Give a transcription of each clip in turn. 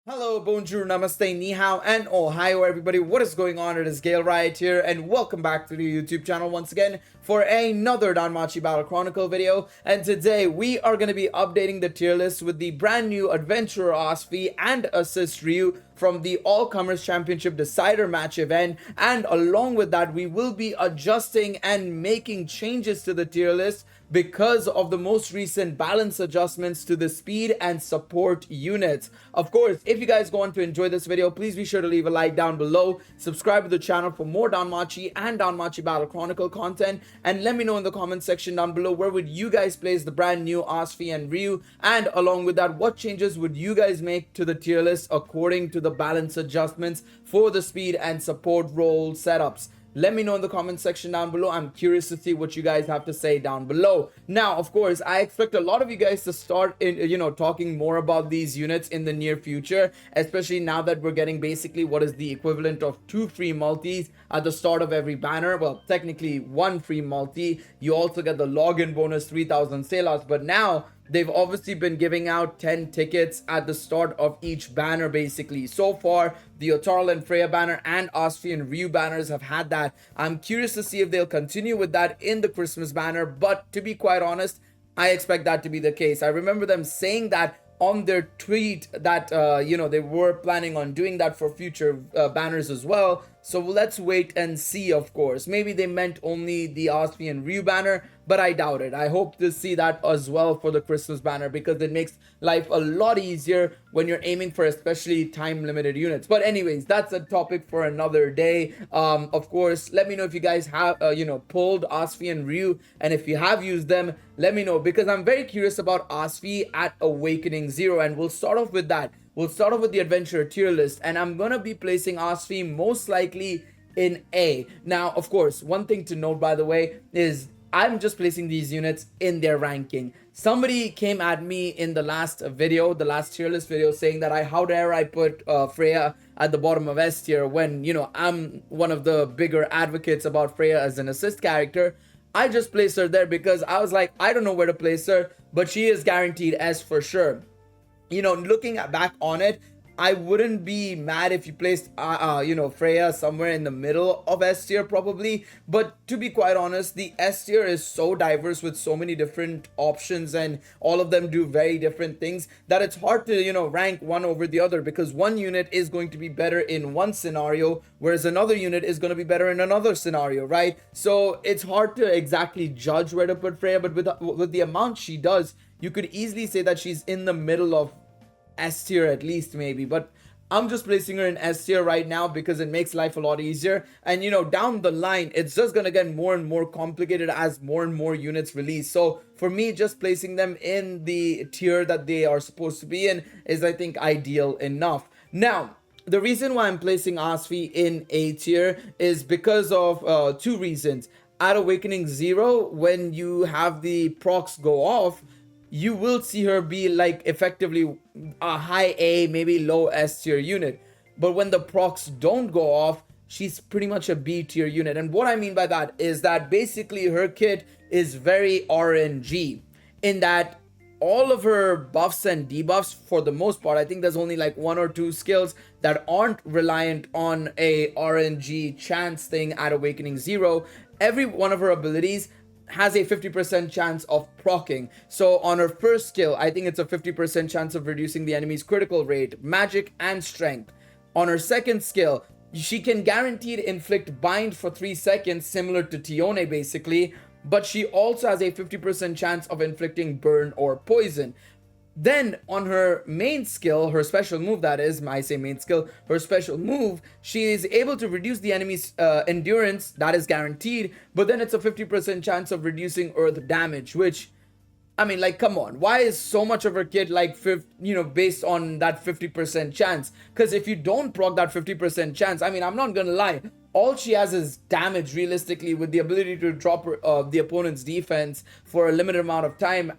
Hello, bonjour, namaste, ni hao, and ohio everybody. What is going on? It is Galeriot here, and welcome back to the YouTube channel once again for another Danmachi Battle Chronicle video. And today we are going to be updating the tier list with the brand new Adventurer Asfi and Assist RYU from the All-Comers Championship Decider match event. And along with that, we will be adjusting and making changes to the tier list because of the most recent balance adjustments to the speed and support units. Of course, if you guys go on to enjoy this video, please be sure to leave a like down below, subscribe to the channel for more Danmachi and Danmachi Battle Chronicle content, and let me know in the comment section down below where would you guys place the brand new Asfi and RYU, and along with that, what changes would you guys make to the tier list according to the balance adjustments for the speed and support role setups. Let me know in the comment section down below. I'm curious to see what you guys have to say down below. Now, of course, I expect a lot of you guys to start in, talking more about these units in the near future, especially now that we're getting basically what is the equivalent of 2 free multis at the start of every banner. Well, technically 1 free multi. You also get the login bonus 3000 sellouts, but now they've obviously been giving out 10 tickets at the start of each banner basically. So far, the Otarl and Freya banner and Asfi and RYU banners have had that. I'm curious to see if they'll continue with that in the Christmas banner, but to be quite honest, I expect that to be the case. I remember them saying that on their tweet that they were planning on doing that for future banners as well. So let's wait and see. Of course, maybe they meant only the Asfi and RYU banner, but I doubt it. I hope to see that as well for the Christmas banner because it makes life a lot easier when you're aiming for especially time limited units. But anyways, that's a topic for another day. Of course, let me know if you guys have pulled Asfi and RYU, and if you have used them, let me know because I'm very curious about Asfi at Awakening 0, and we'll start off with that. We'll start off with the Adventurer tier list, and I'm gonna be placing Asfi most likely in A. Now, of course, one thing to note, by the way, is I'm just placing these units in their ranking. Somebody came at me in the last video, the last tier list video, saying that how dare I put Freya at the bottom of S tier when, I'm one of the bigger advocates about Freya as an assist character. I just placed her there because I was like, I don't know where to place her, but she is guaranteed S for sure. Looking back on it, I wouldn't be mad if you placed, Freya somewhere in the middle of S tier probably. But to be quite honest, the S tier is so diverse with so many different options and all of them do very different things that it's hard to, rank one over the other because one unit is going to be better in one scenario, whereas another unit is going to be better in another scenario, right? So it's hard to exactly judge where to put Freya, but with the amount she does, you could easily say that she's in the middle of S tier at least maybe, but I'm just placing her in S tier right now because it makes life a lot easier. And down the line, it's just gonna get more and more complicated as more and more units release. So for me, just placing them in the tier that they are supposed to be in is, I think, ideal enough. Now, the reason why I'm placing Asfi in A tier is because of 2 reasons. At Awakening 0, when you have the procs go off, you will see her be like effectively a high A, maybe low S tier unit. But when the procs don't go off, she's pretty much a B tier unit. And what I mean by that is that basically her kit is very RNG in that all of her buffs and debuffs, for the most part, I think there's only like 1 or 2 skills that aren't reliant on a RNG chance thing at Awakening 0. Every one of her abilities has a 50% chance of proccing. So on her first skill, I think it's a 50% chance of reducing the enemy's critical rate, magic, and strength. On her second skill, she can guaranteed inflict bind for 3 seconds, similar to Tione basically, but she also has a 50% chance of inflicting burn or poison. Then on her main skill, her special move, that is, I say main skill, her special move, she is able to reduce the enemy's endurance, that is guaranteed, but then it's a 50% chance of reducing earth damage, which, I mean, like, come on, why is so much of her kit like, based on that 50% chance? Because if you don't proc that 50% chance, I mean, I'm not gonna lie, all she has is damage realistically with the ability to drop the opponent's defense for a limited amount of time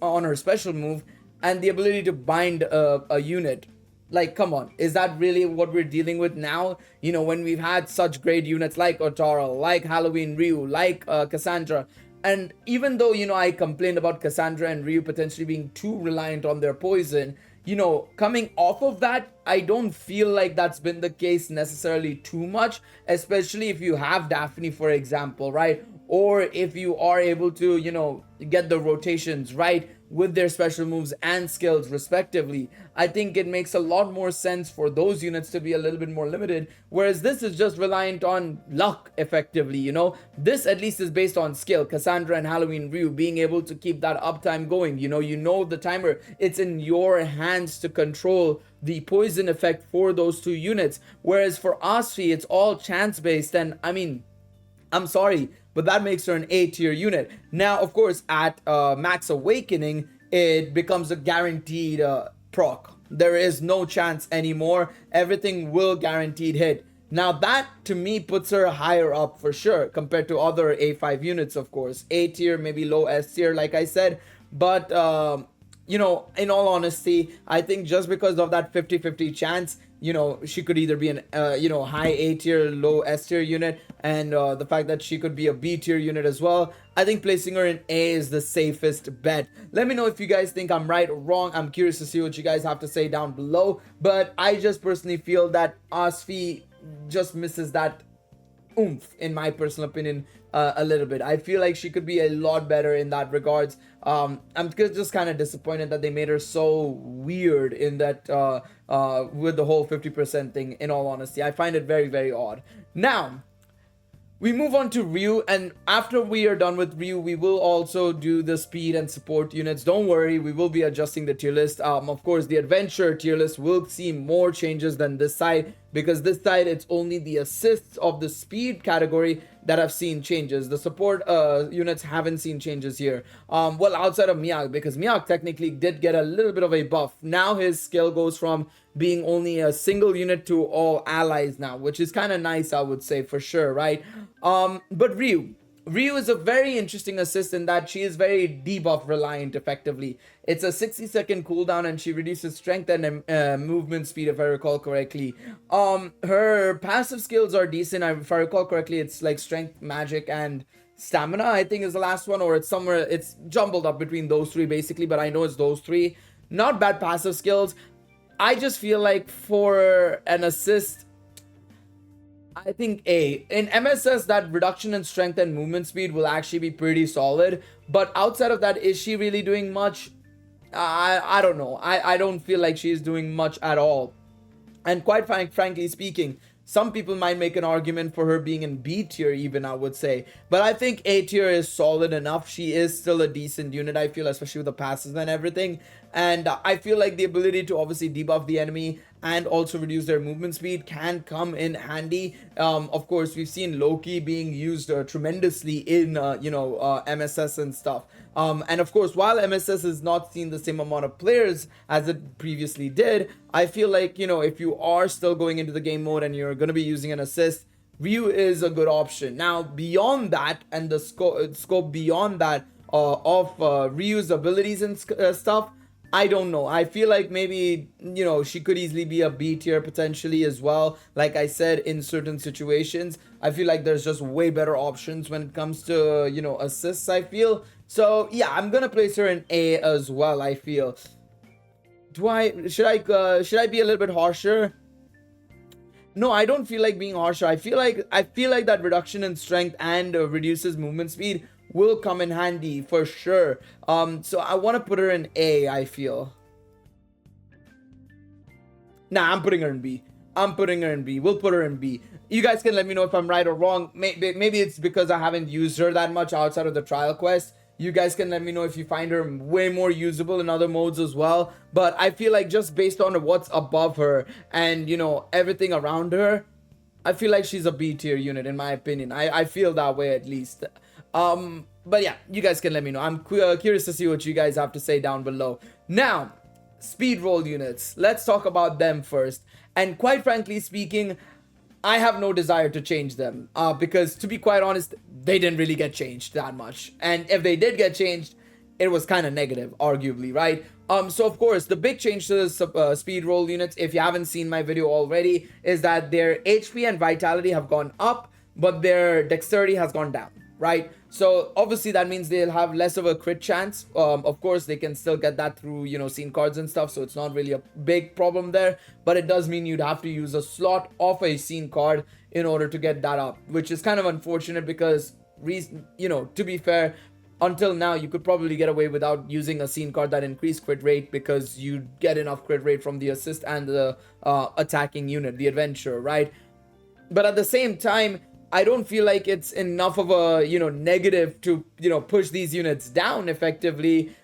on her special move, and the ability to bind a unit. Like, come on, is that really what we're dealing with now? When we've had such great units like Otarl, like Halloween RYU, like Cassandra. And even though, I complained about Cassandra and RYU potentially being too reliant on their poison, coming off of that, I don't feel like that's been the case necessarily too much, especially if you have Daphne, for example, right? Or if you are able to, get the rotations right with their special moves and skills respectively. I think it makes a lot more sense for those units to be a little bit more limited, whereas this is just reliant on luck effectively. This at least is based on skill. Cassandra and Halloween Ryu being able to keep that uptime going. You know the timer, it's in your hands to control the poison effect for those two units, whereas for Asfi it's all chance based. And I mean, I'm sorry, but that makes her an A tier unit. Now, of course, at Max Awakening, it becomes a guaranteed proc. There is no chance anymore. Everything will guaranteed hit. Now, that to me puts her higher up for sure compared to other A5 units, of course. A tier, maybe low S tier, like I said. But, in all honesty, I think just because of that 50-50 chance, she could either be an high A tier, low S tier unit, and the fact that she could be a B tier unit as well. I think placing her in A is the safest bet. Let me know if you guys think I'm right or wrong. I'm curious to see what you guys have to say down below, but I just personally feel that Asfi just misses that oomph, in my personal opinion, a little bit. I feel like she could be a lot better in that regards. I'm just kind of disappointed that they made her so weird in that with the whole 50% thing, in all honesty. I find it very, very odd. Now, we move on to Ryu, and after we are done with Ryu, we will also do the speed and support units. Don't worry, we will be adjusting the tier list. Of course, the adventure tier list will see more changes than this side, because this side, it's only the assists of the speed category that have seen changes. The support units haven't seen changes here. Well, outside of Miak, because Miak technically did get a little bit of a buff. Now his skill goes from being only a single unit to all allies now, which is kind of nice, I would say, for sure, right? But Ryu is a very interesting assist in that she is very debuff reliant effectively. It's a 60-second cooldown and she reduces strength and movement speed, if I recall correctly. Her passive skills are decent. If I recall correctly, it's like strength, magic, and stamina, I think, is the last one, or it's somewhere, it's jumbled up between those three basically, but I know it's those three. Not bad passive skills. I just feel like for an assist, I think A. In MSS, that reduction in strength and movement speed will actually be pretty solid. But outside of that, is she really doing much? I don't know. I don't feel like she's doing much at all. And quite frankly speaking, some people might make an argument for her being in B tier even, I would say. But I think A tier is solid enough. She is still a decent unit, I feel, especially with the passes and everything. And I feel like the ability to obviously debuff the enemy and also reduce their movement speed can come in handy. Of course, we've seen Loki being used tremendously in, MSS and stuff. And of course, while MSS has not seen the same amount of players as it previously did, I feel like, if you are still going into the game mode and you're going to be using an assist, Ryu is a good option. Now, beyond that, and the scope beyond that of Ryu's abilities and stuff, I don't know. I feel like maybe, she could easily be a B tier potentially as well. Like I said, in certain situations, I feel like there's just way better options when it comes to, assists, I feel. So, yeah, I'm going to place her in A as well, I feel. Should I be a little bit harsher? No, I don't feel like being harsher. I feel like that reduction in strength and reduces movement speed will come in handy for sure. So I want to put her in A, I feel. Nah, I'm putting her in B. We'll put her in B. You guys can let me know if I'm right or wrong. Maybe it's because I haven't used her that much outside of the trial quest. You guys can let me know if you find her way more usable in other modes as well. But I feel like just based on what's above her and, everything around her, I feel like she's a B tier unit in my opinion. I feel that way at least. But yeah, you guys can let me know. I'm curious to see what you guys have to say down below. Now, speed roll units. Let's talk about them first. And quite frankly speaking, I have no desire to change them because, to be quite honest, they didn't really get changed that much. And if they did get changed, it was kind of negative, arguably, right? So of course, the big change to the speed roll units, if you haven't seen my video already, is that their HP and vitality have gone up, but their dexterity has gone down, right? So obviously that means they'll have less of a crit chance. Of course, they can still get that through, you know, scene cards and stuff. So it's not really a big problem there. But it does mean you'd have to use a slot of a scene card in order to get that up, which is kind of unfortunate because, you know, to be fair, until now, you could probably get away without using a scene card that increased crit rate because you get enough crit rate from the assist and the attacking unit, the adventurer, right? But at the same time, I don't feel like it's enough of a, you know, negative to, you know, push these units down effectively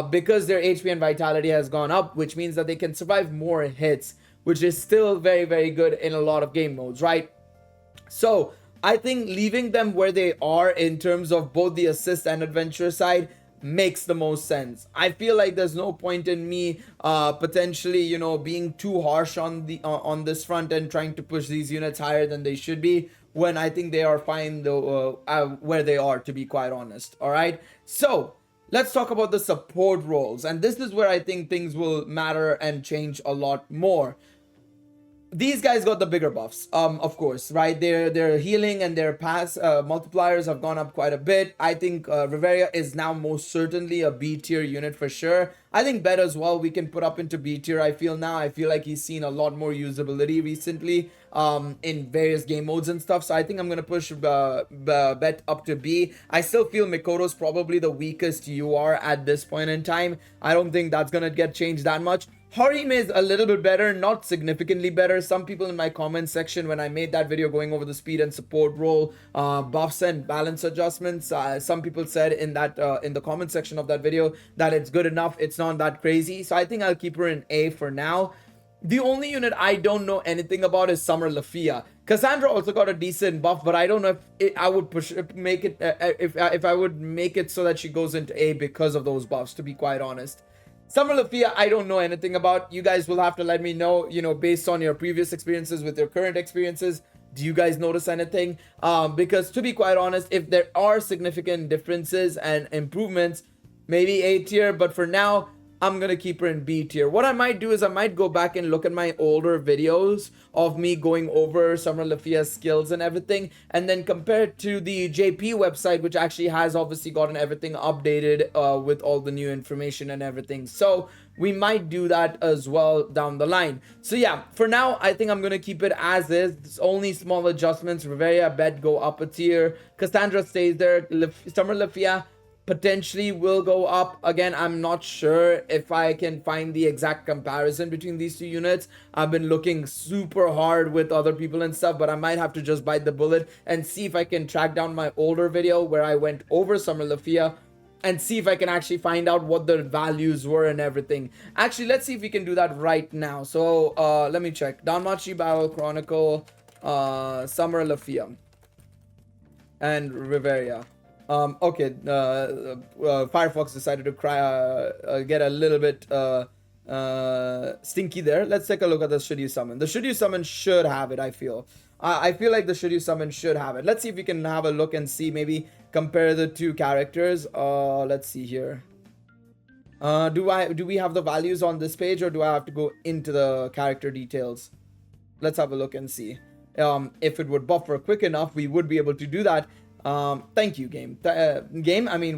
because their HP and vitality has gone up, which means that they can survive more hits, which is still very, very good in a lot of game modes, right? So I think leaving them where they are in terms of both the assist and adventure side makes the most sense. I feel like there's no point in me potentially, you know, being too harsh on the on this front and trying to push these units higher than they should be when I think they are fine though where they are, to be quite honest. All right, so let's talk about the support roles, and this is where I think things will matter and change a lot more. These guys got the bigger buffs, of course, right? Their healing and their pass multipliers have gone up quite a bit. I think Riveria is now most certainly a B tier unit for sure. I think Bet as well we can put up into B tier. I feel like he's seen a lot more usability recently in various game modes and stuff. So I think I'm gonna push Bet up to B. I still feel Mikoto's probably the weakest UR at this point in time. I don't think that's gonna get changed that much. Harim is a little bit better, not significantly better. Some people in my comment section, when I made that video going over the speed and support role buffs and balance adjustments, some people said in that in the comment section of that video that it's good enough, it's not that crazy. So I think I'll keep her in A for now. The only unit I don't know anything about is Summer Lafia. Cassandra also got a decent buff, but I don't know if I would make it so that she goes into A because of those buffs, to be quite honest. Summer Lafia, I don't know anything about. You guys will have to let me know, you know, based on your previous experiences with your current experiences. Do you guys notice anything? Because to be quite honest, if there are significant differences and improvements, maybe A tier, but for now, I'm gonna keep her in B tier. What I might do is I might go back and look at my older videos of me going over Summer Lafia's skills and everything, and then compare it to the JP website, which actually has obviously gotten everything updated with all the new information and everything. So we might do that as well down the line. So yeah, for now, I think I'm gonna keep it as is. It's only small adjustments. Riveria, Bet go up a tier. Cassandra stays there. Summer Lafia potentially will go up. Again, I'm not sure if I can find the exact comparison between these two units. I've been looking super hard with other people and stuff, but I might have to just bite the bullet and see if I can track down my older video where I went over Summer Lafia and see if I can actually find out what the values were and everything. Actually, let's see if we can do that right now. So let me check. Danmachi Battle Chronicle, Summer Lafia and Riveria. Okay, Firefox decided to get a little bit stinky there. Let's take a look at the Should You Summon. The Should You Summon should have it, I feel. I feel like the Should You Summon should have it. Let's see if we can have a look and see, maybe compare the two characters. Let's see here. Do we have the values on this page, or do I have to go into the character details? Let's have a look and see. If it would buffer quick enough, we would be able to do that. Thank you,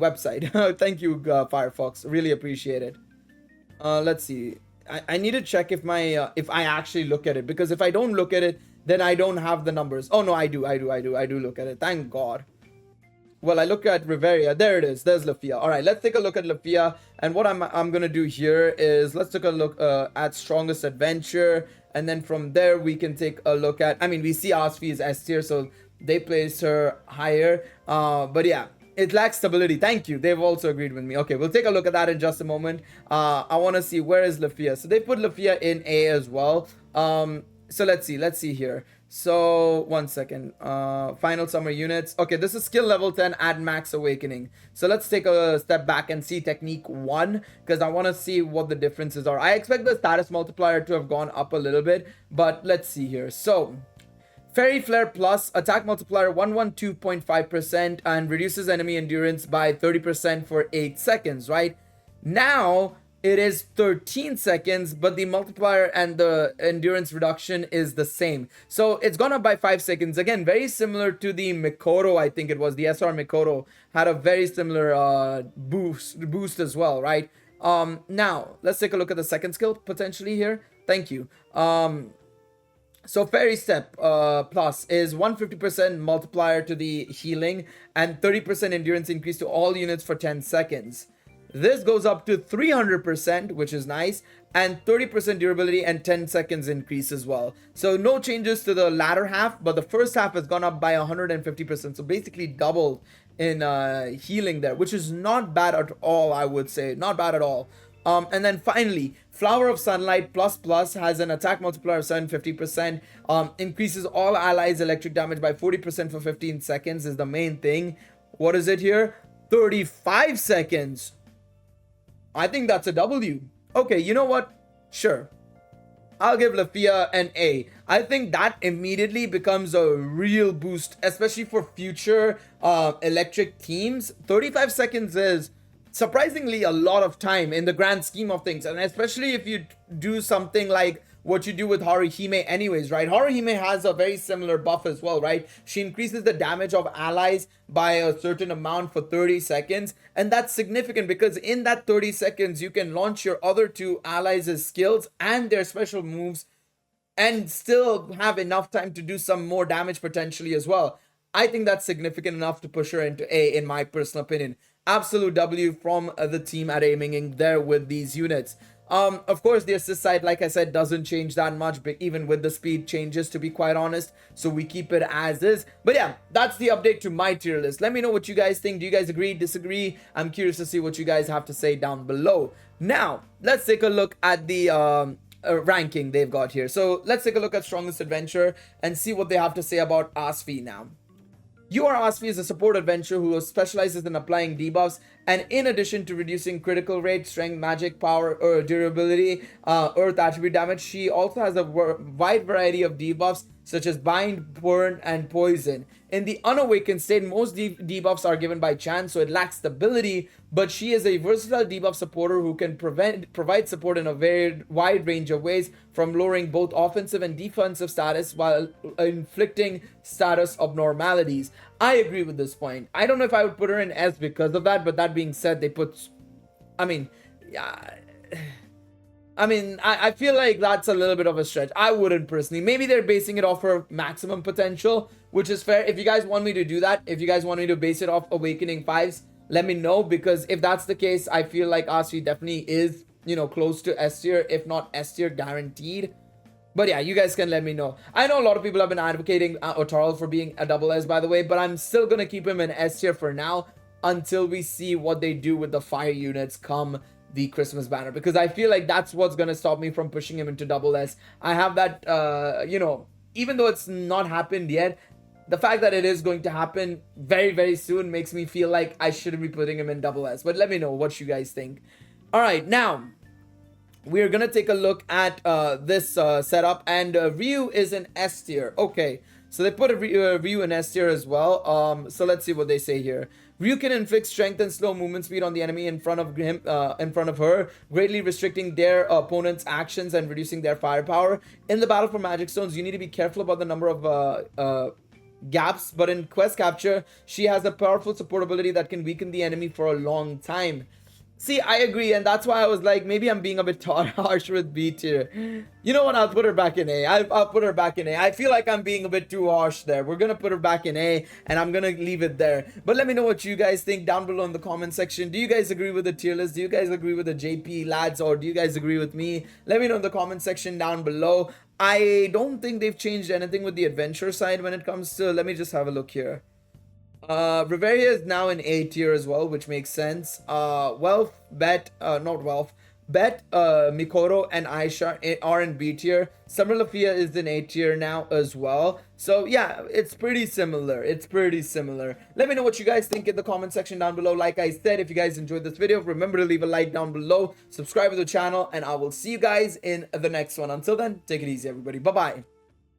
website. Thank you, Firefox, really appreciate it. Let's see. I need to check if my if I actually look at it, because if I don't look at it, then I don't have the numbers. Oh no, I do look at it, thank God. Well, I look at Riveria. There it is. There's Lafia. All right, let's take a look at Lafia. And what I'm gonna do here is let's take a look at strongest adventure, and then from there we can take a look at. I mean, we see Asfi is S tier, so they placed her higher. But yeah, it lacks stability. Thank you. They've also agreed with me. Okay, we'll take a look at that in just a moment. I want to see where is Lafia. So they put Lafia in A as well. So let's see here. So 1 second. Final summer units. Okay, this is skill level 10 at max awakening. So let's take a step back and see technique 1, because I want to see what the differences are. I expect the status multiplier to have gone up a little bit, but let's see here. So Fairy Flare Plus, attack multiplier 112.5% and reduces enemy endurance by 30% for 8 seconds, right? Now, it is 13 seconds, but the multiplier and the endurance reduction is the same. So it's gone up by 5 seconds. Again, very similar to the Mikoto, I think it was. The SR Mikoto had a very similar boost as well, right? Now, let's take a look at the second skill potentially here. Thank you. So Fairy Step Plus is 150% multiplier to the healing and 30% endurance increase to all units for 10 seconds. This goes up to 300%, which is nice, and 30% durability and 10 seconds increase as well. So no changes to the latter half, but the first half has gone up by 150%. So basically doubled in healing there, which is not bad at all, I would say. Not bad at all. And then finally, Flower of Sunlight Plus Plus has an attack multiplier of 750%, increases all allies electric damage by 40% for 15 seconds is the main thing. What is it here? 35 seconds. I think that's a W. Okay, you know what? Sure. I'll give Lafia an A. I think that immediately becomes a real boost, especially for future electric teams. 35 seconds is surprisingly a lot of time in the grand scheme of things, and especially if you do something like what you do with Haruhime anyways, right? Haruhime has a very similar buff as well, right? She increases the damage of allies by a certain amount for 30 seconds, and that's significant because in that 30 seconds you can launch your other two allies' skills and their special moves and still have enough time to do some more damage potentially as well. I think that's significant enough to push her into A, in my personal opinion. Absolute W from the team at Aiming there with these units. Of course, the assist side, like I said, doesn't change that much, but even with the speed changes, to be quite honest, so we keep it as is. But yeah, that's the update to my tier list. Let me know what you guys think. Do you guys agree, disagree? I'm curious to see what you guys have to say down below. Now, let's take a look at the ranking they've got here. So let's take a look at Strongest Adventure and see what they have to say about Asfi now. Asfi is a support adventurer who specializes in applying debuffs, and in addition to reducing critical rate, strength, magic, power, or durability, earth attribute damage, she also has a wide variety of debuffs such as bind, burn, and poison. In the unawakened state, most debuffs are given by chance, so it lacks stability, but she is a versatile debuff supporter who can provide support in a very wide range of ways, from lowering both offensive and defensive status while inflicting status abnormalities. I agree with this point. I don't know if I would put her in S because of that, but that being said, they put... I feel like that's a little bit of a stretch. I wouldn't personally. Maybe they're basing it off her maximum potential, which is fair. If you guys want me to do that, if you guys want me to base it off Awakening 5s, let me know, because if that's the case, I feel like Asfi definitely is, you know, close to S tier, if not S tier guaranteed. But yeah, you guys can let me know. I know a lot of people have been advocating Otarl for being a double S, by the way, but I'm still gonna keep him in S tier for now until we see what they do with the fire units come the Christmas banner, because I feel like that's what's gonna stop me from pushing him into double S. I have that, you know, even though it's not happened yet, the fact that it is going to happen very, very soon makes me feel like I shouldn't be putting him in double S. But let me know what you guys think. All right, now we're gonna take a look at this setup, and RYU is an S tier. Okay, so they put a RYU in S tier as well. So let's see what they say here. RYU can inflict strength and slow movement speed on the enemy in front of him, in front of her, greatly restricting their opponent's actions and reducing their firepower. In the battle for magic stones, you need to be careful about the number of gaps, but in quest capture, she has a powerful support ability that can weaken the enemy for a long time. See, I agree, and that's why I was like, maybe I'm being a bit harsh with B tier. You know what? I'll put her back in A. I'll put her back in A. I feel like I'm being a bit too harsh there. We're gonna put her back in A, and I'm gonna leave it there. But let me know what you guys think down below in the comment section. Do you guys agree with the tier list? Do you guys agree with the JP lads, or do you guys agree with me? Let me know in the comment section down below. I don't think they've changed anything with the adventure side when it comes to... Let me just have a look here. Riveria is now in A tier as well, which makes sense. Mikoto and Aisha are in B tier. Summer Lafia is in A tier now as well. So yeah, it's pretty similar. It's pretty similar. Let me know what you guys think in the comment section down below. Like I said, if you guys enjoyed this video, remember to leave a like down below, subscribe to the channel, and I will see you guys in the next one. Until then, take it easy, everybody. Bye-bye.